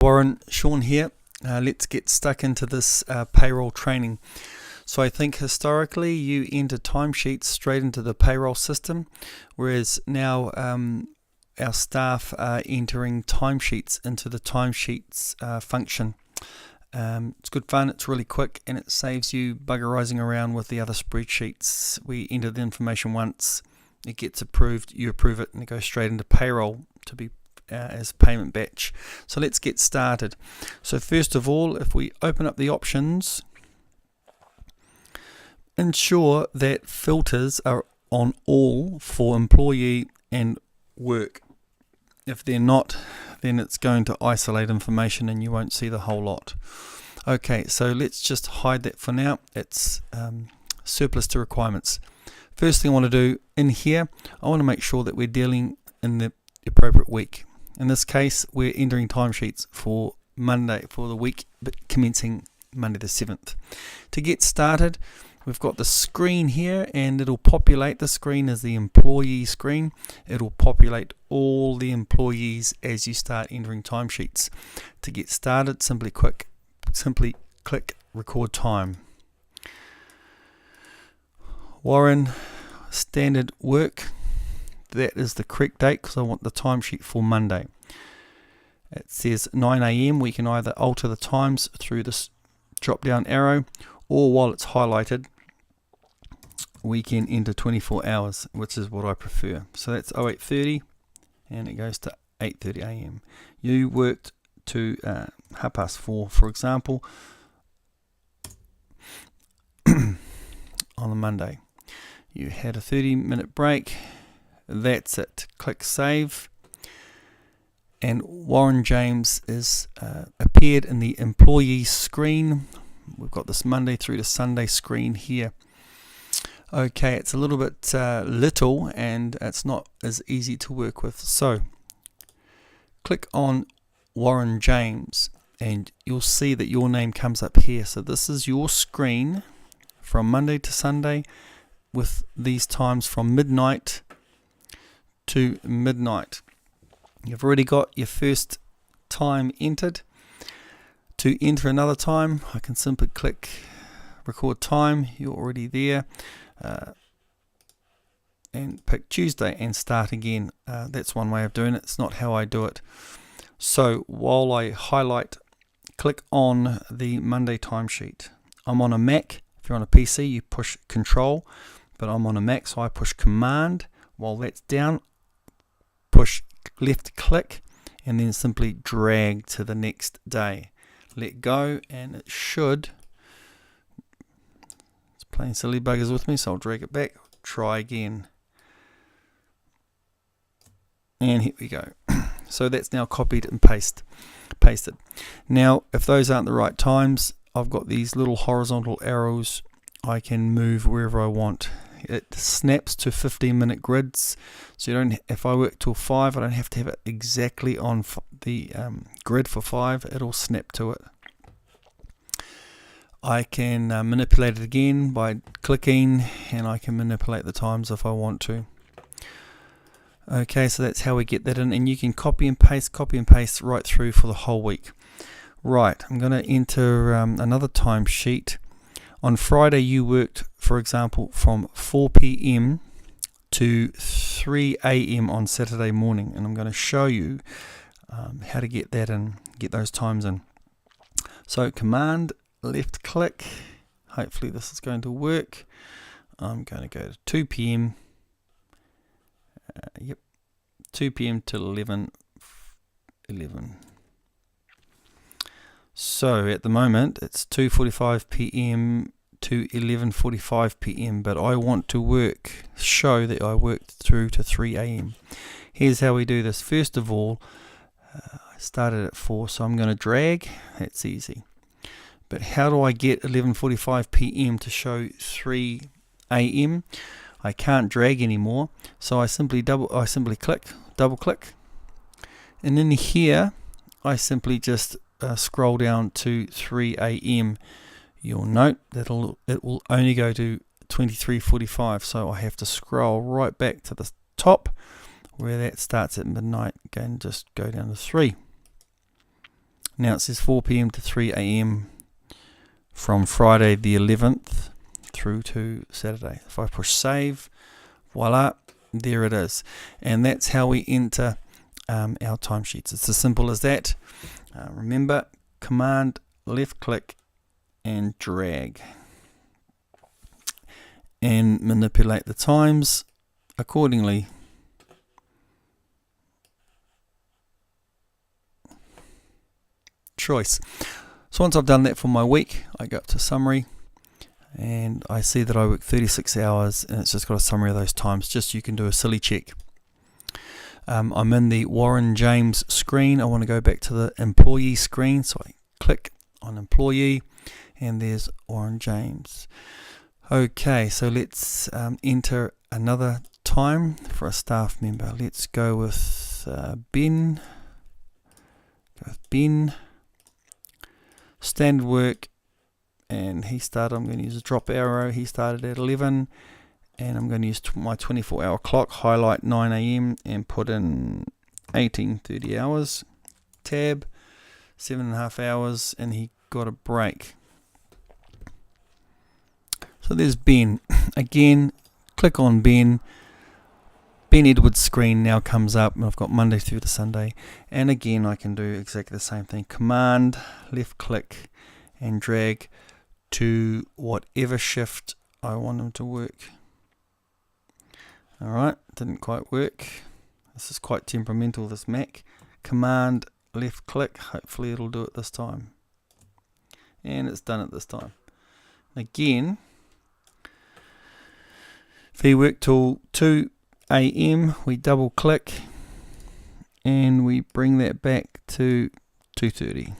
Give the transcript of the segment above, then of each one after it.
Warren, Sean here. Let's get stuck into this payroll training. So I think historically you enter timesheets straight into the payroll system, whereas now our staff are entering timesheets into the timesheets function. It's good fun, it's really quick, and it saves you buggerizing around with the other spreadsheets. We enter the information once, it gets approved, you approve it, and it goes straight into payroll to be as payment batch. So let's get started. So first of all, if we open up the options, ensure that filters are on all for employee and work. If they're not, then it's going to isolate information and you won't see the whole lot. Okay, so let's just hide that for now. It's surplus to requirements. First thing I want to do in here, I want to make sure that we're dealing in the appropriate week. In this case, we're entering timesheets for Monday, for the week commencing Monday the 7th. To get started, we've got the screen here, and it'll populate. The screen is the employee screen. It'll populate all the employees as you start entering timesheets. To get started, simply click record time. Warren, standard work. That is the correct date because I want the timesheet for Monday. It says 9 AM. We can either alter the times through this drop down arrow, or while it's highlighted we can enter 24 hours, which is what I prefer. So that's 08:30 and it goes to 8:30 AM. You worked to 4:30, for example, on the Monday. You had a 30-minute break. That's it. Click save, and Warren James is appeared in the employee screen. We've got this Monday through to Sunday screen here. Okay, it's a little bit little and it's not as easy to work with. So click on Warren James and you'll see that your name comes up here. So this is your screen from Monday to Sunday with these times from midnight to midnight. You've already got your first time entered. To enter another time, I can simply click record time. You're already there, and pick Tuesday and start again. That's one way of doing it. It's not how I do it. So while I highlight, click on the Monday timesheet. I'm on a Mac. If you're on a PC, you push Control, but I'm on a Mac, so I push Command. While that's down, push left click and then simply drag to the next day. Let go and it should, it's playing silly buggers with me, so I'll drag it back, try again, and here we go. So that's now copied and pasted. Now if those aren't the right times, I've got these little horizontal arrows. I can move wherever I want. It snaps to 15-minute grids, so you don't. If I work till 5, I don't have to have it exactly on the grid for 5. It'll snap to it. I can manipulate it again by clicking, and I can manipulate the times if I want to. Okay, so that's how we get that in, and you can copy and paste right through for the whole week. Right, I'm going to enter another timesheet. On Friday you worked, for example, from 4 PM to 3 AM on Saturday morning, and I'm going to show you how to get that in, get those times in. So Command left click, hopefully this is going to work. I'm going to go to 2 PM, 2 PM till 11. So at the moment it's 2:45 PM to 11:45 PM, but I want to show that I worked through to 3 AM. Here's how we do this. First of all, I started at 4, so I'm going to drag. That's easy. But how do I get 11:45 PM to show 3 AM? I can't drag anymore, so I simply double click, and in here I simply just scroll down to 3 AM. You'll note that it will only go to 23:45, so I have to scroll right back to the top where that starts at midnight. Again, just go down to 3. Now it says 4 p.m. to 3 a.m. from Friday the 11th through to Saturday. If I push save, voila, there it is. And that's how we enter our timesheets. It's as simple as that. Remember, command, left click and drag. And manipulate the times accordingly. Choice. So once I've done that for my week, I go up to summary and I see that I work 36 hours and it's just got a summary of those times, just so you can do a silly check. I'm in the Warren James screen. I want to go back to the employee screen, so I click on employee and there's Warren James. Okay, so let's enter another time for a staff member. Let's go with Ben. Standard work, and he started, I'm going to use a drop arrow, he started at 11, and I'm going to use my 24-hour clock, highlight 9 a.m. and put in 18:30 hours, tab, 7.5 hours, and he got a break. So there's Ben. Again, click on Ben. Ben Edwards' screen now comes up, and I've got Monday through to Sunday. And again, I can do exactly the same thing. Command, left click, and drag to whatever shift I want him to work. Alright, didn't quite work. This is quite temperamental, this Mac. Command, left click, hopefully it'll do it this time. And it's done it this time. Again, if he worked till 2 a.m. we double click and we bring that back to 2:30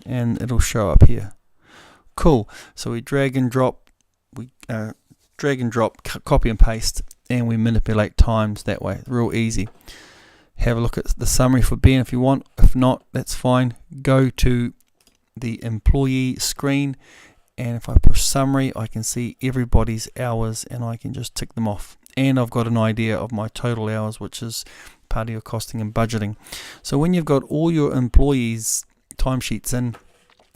and it'll show up here. Cool. So we drag and drop, copy and paste, and we manipulate times that way. Real easy. Have a look at the summary for Ben if you want. If not, that's fine. Go to the employee screen, and if I push summary, I can see everybody's hours and I can just tick them off. And I've got an idea of my total hours, which is part of your costing and budgeting. So when you've got all your employees' timesheets in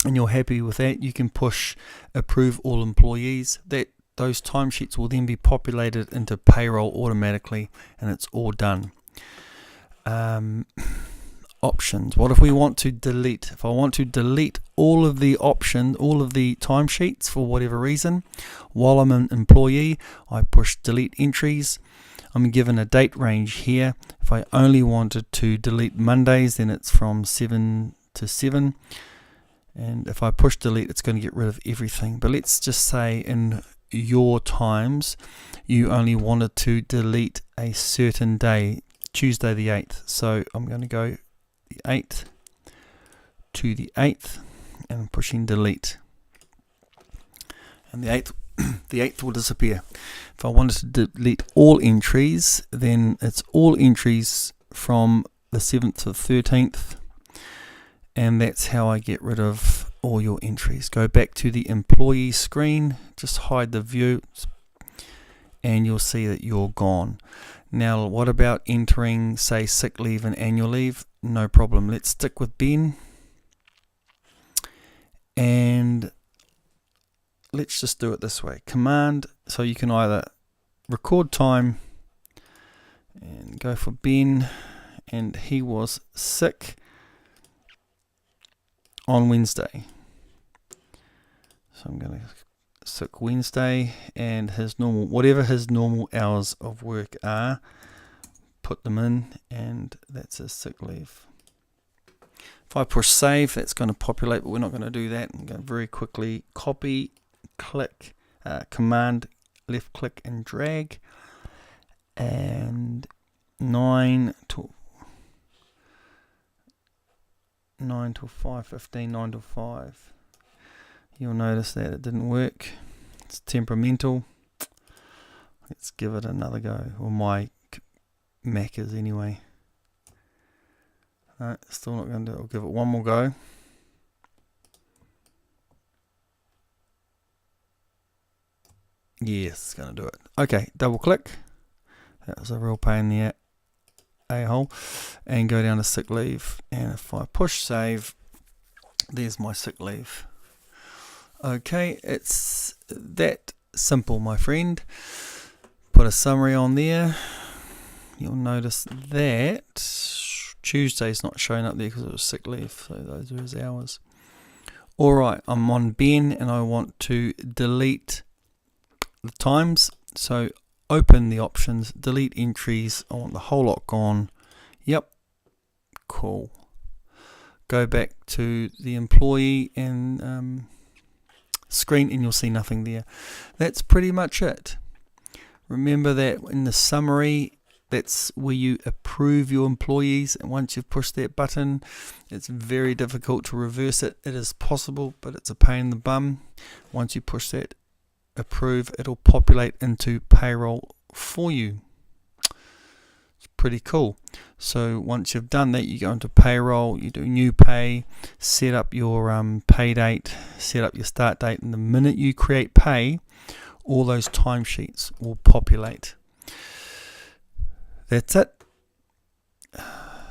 and you're happy with that, you can push approve all employees. Those timesheets will then be populated into payroll automatically, and it's all done. Options. What if we want to delete? If I want to delete all of the timesheets for whatever reason, while I'm an employee, I push delete entries. I'm given a date range here. If I only wanted to delete Mondays, then it's from 7 to 7. And if I push delete, it's going to get rid of everything. But let's just say in your times, you only wanted to delete a certain day, Tuesday the 8th. So I'm going to go the 8th to the 8th and I'm pushing delete. And the 8th will disappear. If I wanted to delete all entries, then it's all entries from the 7th to the 13th. And that's how I get rid of all your entries. Go back to the employee screen, just hide the view, and you'll see that you're gone. Now, what about entering, say, sick leave and annual leave? No problem. Let's stick with Ben. And let's just do it this way. Command, so you can either record time and go for Ben, and he was sick on Wednesday. So I'm going to sick Wednesday, and his normal, whatever his normal hours of work are, put them in, and that's his sick leave. If I push save, that's going to populate, but we're not going to do that. I'm going to very quickly copy, click, command, left click and drag, and 9 to 5:15, 9 to 5. You'll notice that it didn't work. It's temperamental. Let's give it another go. Or my Mac is anyway. No, still not going to do it. I'll give it one more go. Yes, it's going to do it. Okay, double click. That was a real pain in the a-hole. And go down to sick leave. And if I push save, There's my sick leave. Okay, it's that simple, my friend. Put a summary on there. You'll notice that Tuesday's not showing up there because it was sick leave, so those are his hours. Alright, I'm on Ben and I want to delete the times. So open the options, delete entries. I want the whole lot gone. Yep, cool. Go back to the employee and screen and you'll see nothing there. That's pretty much it. Remember that in the summary, that's where you approve your employees, and once you've pushed that button, it's very difficult to reverse it. It is possible, but it's a pain in the bum. Once you push that approve, it'll populate into payroll for you. It's pretty cool. So once you've done that, you go into payroll, you do new pay, set up your pay date, set up your start date, and the minute you create pay, all those timesheets will populate. That's it.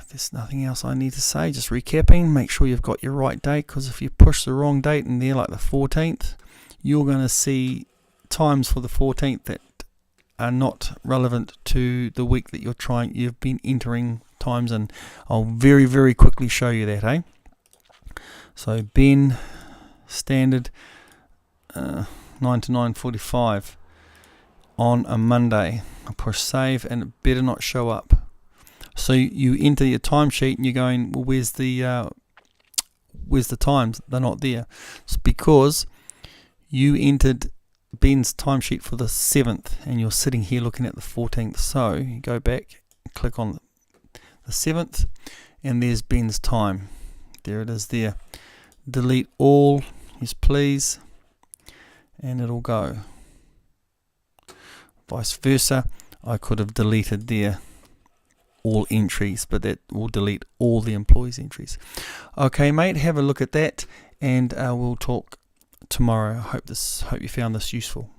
There's nothing else I need to say. Just recapping, make sure you've got your right date, because if you push the wrong date in there, like the 14th, you're going to see times for the 14th that are not relevant to the week that you've been entering times in. I'll very, very quickly show you that, So Ben, standard 9 to 9:45 on a Monday. I push save and it better not show up. So you enter your timesheet and you're going, well, where's the times? They're not there. It's because you entered Ben's timesheet for the 7th and you're sitting here looking at the 14th. So you go back, click on the 7th, and there's Ben's time. There it is there. Delete all, yes please, and it'll go. Vice versa, I could have deleted there all entries, but that will delete all the employees' entries. Okay, mate, have a look at that, and we'll talk tomorrow. I hope you found this useful.